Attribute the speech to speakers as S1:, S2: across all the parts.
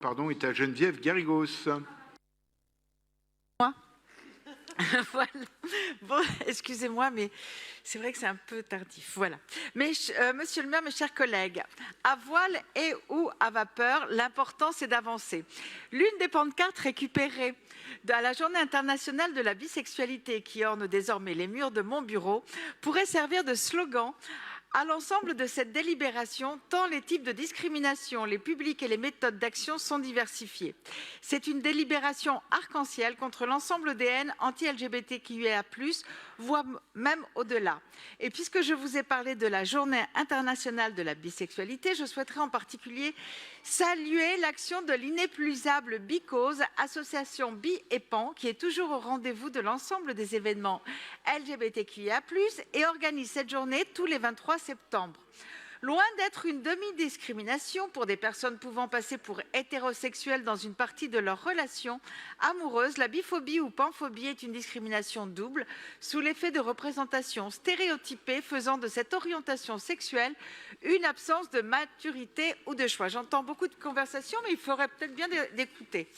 S1: Pardon, est à Geneviève Garrigos.
S2: Moi. Voilà. Bon, excusez-moi, mais c'est vrai que c'est un peu tardif. Voilà. Mais monsieur le maire, mes chers collègues, à voile et ou à vapeur, l'important c'est d'avancer. L'une des pancartes récupérées à la Journée internationale de la bisexualité qui orne désormais les murs de mon bureau pourrait servir de slogan à l'ensemble de cette délibération, tant les types de discrimination, les publics et les méthodes d'action sont diversifiés. C'est une délibération arc-en-ciel contre l'ensemble des haines anti-LGBTQIA+, voire même au-delà. Et puisque je vous ai parlé de la Journée internationale de la bisexualité, je souhaiterais en particulier saluer l'action de l'inépuisable Bicause, association bi et pan, qui est toujours au rendez-vous de l'ensemble des événements LGBTQIA+, et organise cette journée tous les 23 septembre. Loin d'être une demi-discrimination pour des personnes pouvant passer pour hétérosexuelles dans une partie de leur relation amoureuse, la biphobie ou panphobie est une discrimination double sous l'effet de représentations stéréotypées faisant de cette orientation sexuelle une absence de maturité ou de choix. J'entends beaucoup de conversations, mais il faudrait peut-être bien d'écouter.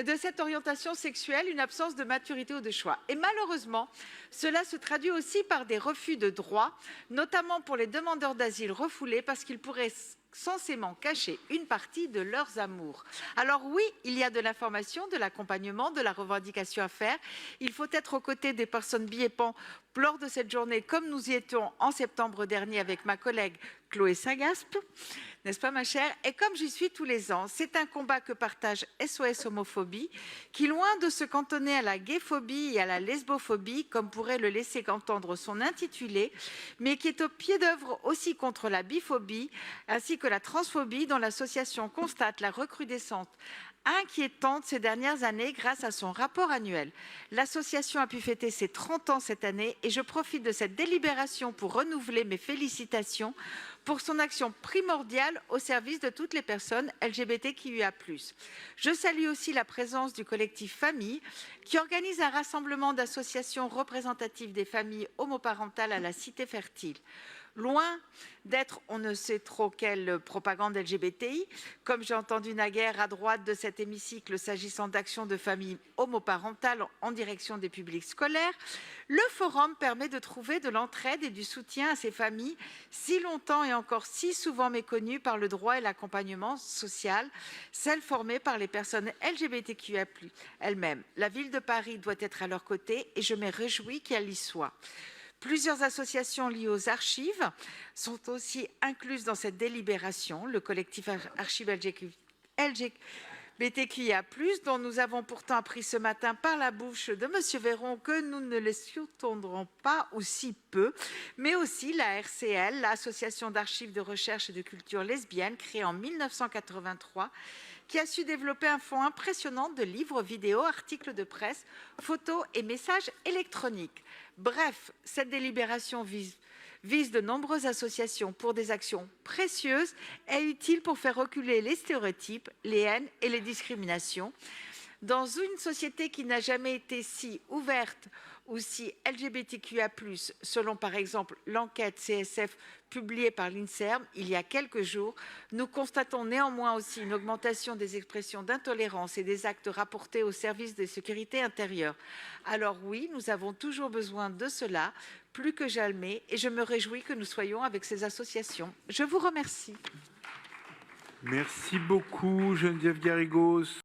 S2: De cette orientation sexuelle, une absence de maturité ou de choix. Et malheureusement, cela se traduit aussi par des refus de droits, notamment pour les demandeurs d'asile refoulés parce qu'ils pourraient censément cacher une partie de leurs amours. Alors oui, il y a de l'information, de l'accompagnement, de la revendication à faire. Il faut être aux côtés des personnes bi et pan lors de cette journée, comme nous y étions en septembre dernier avec ma collègue Chloé Sagaspe, n'est-ce pas ma chère? Et comme j'y suis tous les ans, c'est un combat que partage SOS Homophobie, qui loin de se cantonner à la gayphobie et à la lesbophobie, comme pourrait le laisser entendre son intitulé, mais qui est au pied d'œuvre aussi contre la biphobie, ainsi que la transphobie, dont l'association constate la recrudescence inquiétante ces dernières années grâce à son rapport annuel. L'association a pu fêter ses 30 ans cette année et je profite de cette délibération pour renouveler mes félicitations pour son action primordiale au service de toutes les personnes LGBTQIA+. Je salue aussi la présence du collectif Famille qui organise un rassemblement d'associations représentatives des familles homoparentales à la Cité Fertile. Loin d'être on ne sait trop quelle propagande LGBTI, comme j'ai entendu naguère à droite de cet hémicycle s'agissant d'actions de familles homoparentales en direction des publics scolaires, le forum permet de trouver de l'entraide et du soutien à ces familles si longtemps et encore si souvent méconnues par le droit et l'accompagnement social, celles formées par les personnes LGBTQIA+ elles-mêmes. La ville de Paris doit être à leur côté et je me réjouis qu'elle y soit. Plusieurs associations liées aux archives sont aussi incluses dans cette délibération. Le collectif Archives LGBTQIA+, dont nous avons pourtant appris ce matin par la bouche de M. Véron que nous ne les surtendrons pas aussi peu, mais aussi la RCL, l'Association d'archives de recherche et de culture lesbienne, créée en 1983, qui a su développer un fonds impressionnant de livres, vidéos, articles de presse, photos et messages électroniques. Bref, cette délibération vise de nombreuses associations pour des actions précieuses et utiles pour faire reculer les stéréotypes, les haines et les discriminations. Dans une société qui n'a jamais été si ouverte ou si LGBTQIA+, selon par exemple l'enquête CSF publiée par l'INSERM il y a quelques jours, nous constatons néanmoins aussi une augmentation des expressions d'intolérance et des actes rapportés au service de sécurité intérieure. Alors oui, nous avons toujours besoin de cela, plus que jamais, et je me réjouis que nous soyons avec ces associations. Je vous remercie.
S1: Merci beaucoup Geneviève Garrigos.